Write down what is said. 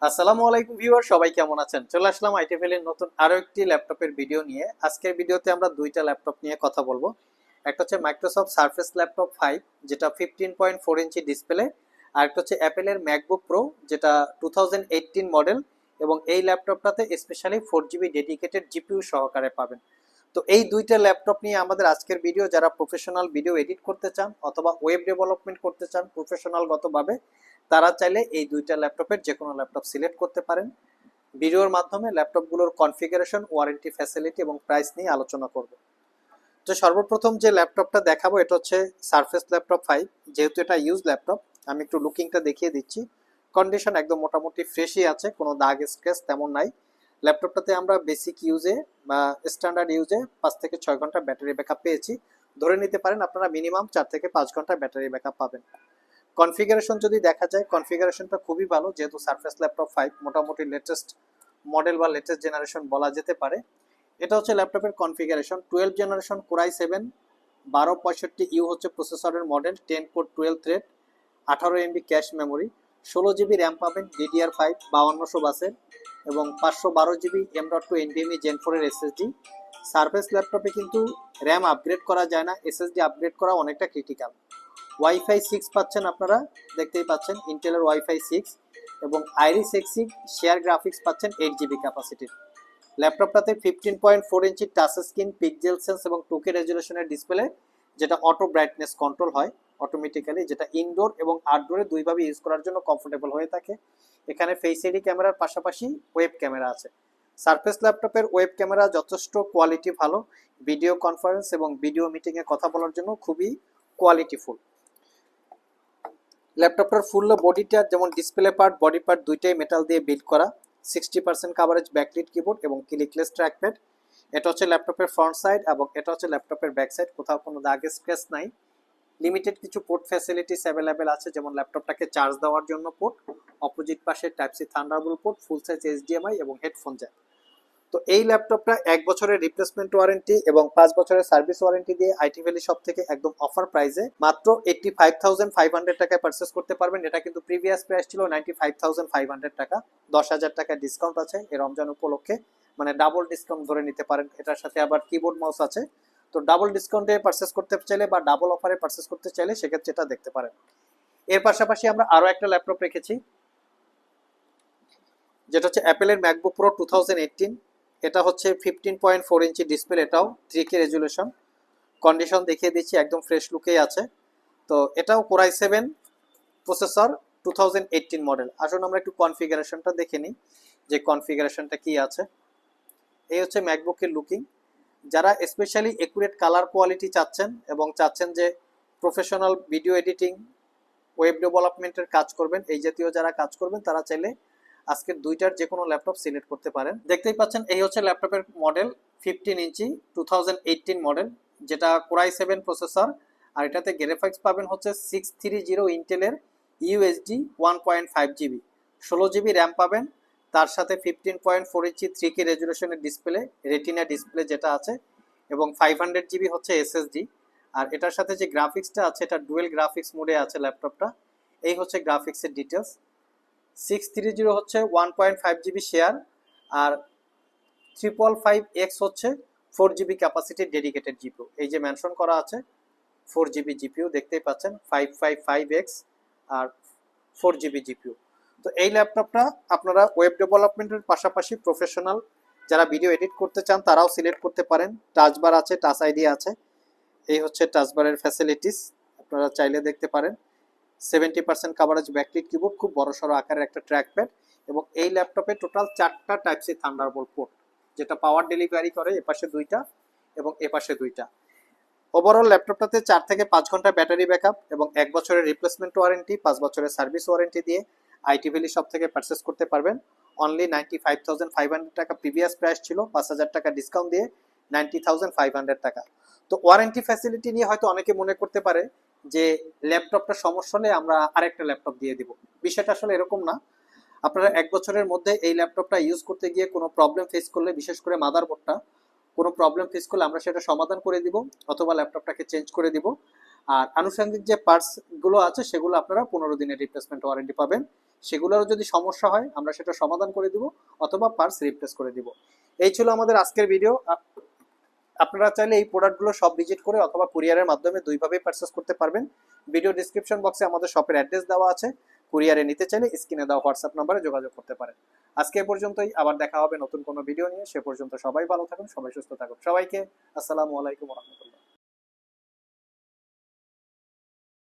আসসালামু আলাইকুম ভিউয়ার, সবাই কেমন আছেন? চলে আসলাম আইটিভেল এর নতুন আরো একটি ল্যাপটপের ভিডিও নিয়ে। আজকের ভিডিওতে আমরা দুইটা ল্যাপটপ নিয়ে কথা বলবো। একটা হচ্ছে মাইক্রোসফট সারফেস ল্যাপটপ 5, যেটা 15.4 ইঞ্চি ডিসপ্লে, আর একটা হচ্ছে অ্যাপেলের ম্যাকবুক প্রো, যেটা 2018 মডেল, এবং এই ল্যাপটপটাতে স্পেশালি 4GB ডেডিকেটেড জিপিইউ সহকারে পাবেন। তো এই দুইটা ল্যাপটপ নিয়ে আমাদের আজকের ভিডিও। যারা প্রফেশনাল ভিডিও এডিট করতে চান অথবা ওয়েব ডেভেলপমেন্ট করতে চান প্রফেশনাল গতভাবে, তারা চাইলে এই দুইটা ল্যাপটপের যে কোনো ল্যাপটপ সিলেক্ট করতে পারেন। ভিডিওর মাধ্যমে ল্যাপটপগুলোর কনফিগারেশন, ওয়ারেন্টি, ফ্যাসিলিটি এবং প্রাইস নিয়ে আলোচনা করব। তো সর্বপ্রথম যে ল্যাপটপটা দেখাবো এটা হচ্ছে সারফেস ল্যাপটপ 5। যেহেতু এটা ইউজ ল্যাপটপ, আমি একটু লুকিংটা দেখিয়ে দিচ্ছি। কন্ডিশন একদম মোটামুটি ফ্রেশই আছে, কোনো দাগ স্ক্র্যাচ তেমন নাই। ল্যাপটপটাতে আমরা বেসিক ইউজে বা স্ট্যান্ডার্ড ইউজে 5 থেকে 6 ঘন্টা ব্যাটারি ব্যাকআপ পেয়েছি। ধরে নিতে পারেন আপনারা মিনিমাম 4 থেকে 5 ঘন্টা ব্যাটারি ব্যাকআপ পাবেন। কনফিগারেশন যদি দেখা যায়, কনফিগারেশনটা খুবই ভালো, যেহেতু সারফেস ল্যাপটপ 5 মোটামুটি লেটেস্ট মডেল বা লেটেস্ট জেনারেশন বলা যেতে পারে। এটা হচ্ছে ল্যাপটপের কনফিগারেশন। 12 জেনারেশন কোরাই 7, 1265U হচ্ছে প্রসেসরের model, 10 core 12 thread, 18 MB cache memory, 16GB RAM পাবেন DDR5 5200 বাসের, এবং 512GB M.2 NVMe Gen 4 এর SSD। সারফেস ল্যাপটপে কিন্তু র্যাম আপগ্রেড করা যায় না, SSD আপগ্রেড করা অনেকটা ক্রিটিক্যাল। ওয়াইফাই 6 পাচ্ছেন আপনারা, দেখতেই পাচ্ছেন ইন্টেলের ওয়াইফাই 6, এবং আইরিস এক্সিক শেয়ার গ্রাফিক্স পাচ্ছেন 8GB ক্যাপাসিটির। ল্যাপটপটাতে 15.4 ইঞ্চি টাচ স্ক্রিন, পিক্সেল সেন্স এবং 2K রেজুলেশনের ডিসপ্লে, যেটা অটো ব্রাইটনেস কন্ট্রোল হয় অটোমেটিক্যালি, যেটা ইনডোর এবং আউটডোরে দুইভাবে ইউজ করার জন্য কমফোর্টেবল হয়ে থাকে। এখানে ফেস আইডি ক্যামেরার পাশাপাশি ওয়েব ক্যামেরা আছে। সারফেস ল্যাপটপের ওয়েব ক্যামেরা যথেষ্ট কোয়ালিটি ভালো, ভিডিও কনফারেন্স এবং ভিডিও মিটিংয়ে কথা বলার জন্য খুবই কোয়ালিটিফুল। ল্যাপটপটার ফুল বডিটা, যেমন ডিসপ্লে পার্ট, বডি পার্ট দুইটাই মেটাল দিয়ে বিল্ড করা। 60% কাভারেজ ব্যাকলিট কিবোর্ড এবং ক্লিকলেস ট্র্যাকপ্যাড। এটা হচ্ছে ল্যাপটপের ফ্রন্ট সাইড এবং এটা হচ্ছে ল্যাপটপের ব্যাক সাইড, কোথাও কোনো দাগ স্ক্র্যাচ নাই। লিমিটেড কিছু পোর্ট ফ্যাসিলিটিস অ্যাভেলেবেল আছে, যেমন ল্যাপটপটাকে চার্জ দেওয়ার জন্য পোর্ট, অপোজিট পাশে type C Thunderbolt port, full size HDMI এবং হেডফোন জ্যাক। তো এই ল্যাপটপটা 1 বছরের রিপ্লেসমেন্ট ওয়ারেন্টি এবং 5 বছরের সার্ভিস ওয়ারেন্টি দিয়ে আইটি ভ্যালি শপ থেকে একদম অফার প্রাইসে মাত্র 85,500 টাকায় পারচেস করতে পারবেন। এটা কিন্তু প্রিভিয়াস প্রাইস ছিল 95,500 টাকা। 10,000 টাকা ডিসকাউন্ট আছে এই রমজান উপলক্ষে, মানে ডাবল ডিসকাউন্ট ধরে নিতে পারেন। এটার সাথে আবার কিবোর্ড মাউস আছে। তো ডাবল ডিসকাউন্টে পারচেস করতে চাইলে বা ডাবল অফারে পারচেস করতে চাইলে সেক্ষেত্রে এটা দেখতে পারেন। এর পাশাপাশি আমরা আরো একটা ল্যাপটপ রেখেছি, যেটা হচ্ছে অ্যাপেলের ম্যাকবুক প্রো 2018। এটা হচ্ছে 15.4 ইঞ্চি ডিসপ্লে, এটাও 3K রেজুলেশন। কন্ডিশন দেখিয়ে দিচ্ছি, একদম ফ্রেশ লুকেই আছে। তো এটাও কোরাই 7 প্রসেসর, 2018 মডেল। আসুন আমরা একটু কনফিগারেশনটা দেখে নিই যে কনফিগারেশনটা কি আছে। এই হচ্ছে ম্যাকবুকের লুকিং। যারা স্পেশালি একুরেট কালার কোয়ালিটি চাচ্ছেন এবং চাচ্ছেন যে প্রফেশনাল ভিডিও এডিটিং, ওয়েব ডেভেলপমেন্টের কাজ করবেন, এই জাতীয় যারা কাজ করবেন তারা চাইলে আজকের দুইটার যে কোনো ল্যাপটপ সিলেক্ট করতে পারেন। দেখতেই পাচ্ছেন এই হচ্ছে ল্যাপটপের মডেল, 15 ইঞ্চি 2018 মডেল, যেটা কোরাই 7 প্রসেসর। আর এটাতে গ্রাফিক্স পাবেন হচ্ছে 630 ইন্টেলের ইউএসডি 1.5GB, 16GB র্যাম পাবেন। তার সাথে 15.4 ইঞ্চি 3K রেজুলেশনের ডিসপ্লে, রেটিনা ডিসপ্লে যেটা আছে, এবং 500GB হচ্ছে এসএসডি। আর এটার সাথে যে গ্রাফিক্সটা আছে এটা ডুয়েল গ্রাফিক্স মোডে আছে ল্যাপটপটা। এই হচ্ছে গ্রাফিক্সের ডিটেলস। 630 হচ্ছে 1.5GB শেয়ার, আর 555X হচ্ছে 4GB ক্যাপাসিটির ডেডিকেটেড জিপিইউ। এই যে মেনশন করা আছে 4GB জিপিইউ, দেখতেই পাচ্ছেন 555X আর 4GB জিপিইউ। তো এই ল্যাপটপটা আপনারা ওয়েব ডেভেলপমেন্টের পাশাপাশি প্রফেশনাল যারা ভিডিও এডিট করতে চান তারাও সিলেক্ট করতে পারেন। টাচবার আছে, টাচ আইডি আছে। এই হচ্ছে টাচবারের ফ্যাসিলিটিস, আপনারা চাইলে দেখতে পারেন। 70% কাভারেজ ব্যাকলিট কিবোর্ড, খুব বড়সড় আকারের একটা ট্র্যাকপ্যাড, এবং এই ল্যাপটপে টোটাল 4টা টাইপ সি থান্ডারবোল্ট পোর্ট, যেটা পাওয়ার ডেলিভারি করে এপাশে 2টা এবং এপাশে 2টা। ওভারঅল ল্যাপটপটাতে 4 থেকে 5 ঘন্টা ব্যাটারি ব্যাকআপ এবং 1 বছরের রিপ্লেসমেন্ট ওয়ারেন্টি, 5 বছরের সার্ভিস ওয়ারেন্টি দিয়ে আইটি ভ্যালি শপ থেকে পারচেস করতে পারবেন। অনলি 95,500 টাকা প্রিভিয়াস প্রাইস ছিল, 5,000 টাকা ডিসকাউন্ট দিয়ে 90,500 টাকা। তো ওয়ারেন্টি ফ্যাসিলিটি নিয়ে হয়তো অনেকে মনে করতে পারে যে ল্যাপটপটা সমস্যা হলে আমরা আরেকটা ল্যাপটপ দিয়ে দিব। বিষয়টা আসলে এরকম না। আপনারা 1 বছরের মধ্যে এই ল্যাপটপটা ইউজ করতে গিয়ে কোনো প্রবলেম ফেস করলে, বিশেষ করে মাদারবোর্ডটা কোনো প্রবলেম ফেস করলে আমরা সেটা সমাধান করে দিব অথবা ল্যাপটপটাকে চেঞ্জ করে দিব। আর আনুষঙ্গিক যে পার্টসগুলো আছে সেগুলো আপনারা 15 দিনের রিপ্লেসমেন্ট ওয়ারেন্টি পাবেন। সেগুলোরও যদি সমস্যা হয় আমরা সেটা সমাধান করে দিব, অথবা পার্টস রিপ্লেস করে দিব। এই ছিল আমাদের আজকের ভিডিও। আপনারা চাইলে এই প্রোডাক্টগুলো সব ভিজিট করে অথবা কুরিয়ারের মাধ্যমে দুইভাবেই পারচেস করতে পারবেন। ভিডিও ডিসক্রিপশন বক্সে আমাদের শপের অ্যাড্রেস দেওয়া আছে, কুরিয়ারে নিতে চাইলে স্ক্রিনে দেওয়া হোয়াটসঅ্যাপ নাম্বারে যোগাযোগ করতে পারেন। আজকে এ পর্যন্তই, আবার দেখা হবে নতুন কোনো ভিডিও নিয়ে। সে পর্যন্ত সবাই ভালো থাকুন, সবাই সুস্থ থাকুন। সবাইকে আসসালামু আলাইকুম ওয়া রাহমাতুল্লাহ।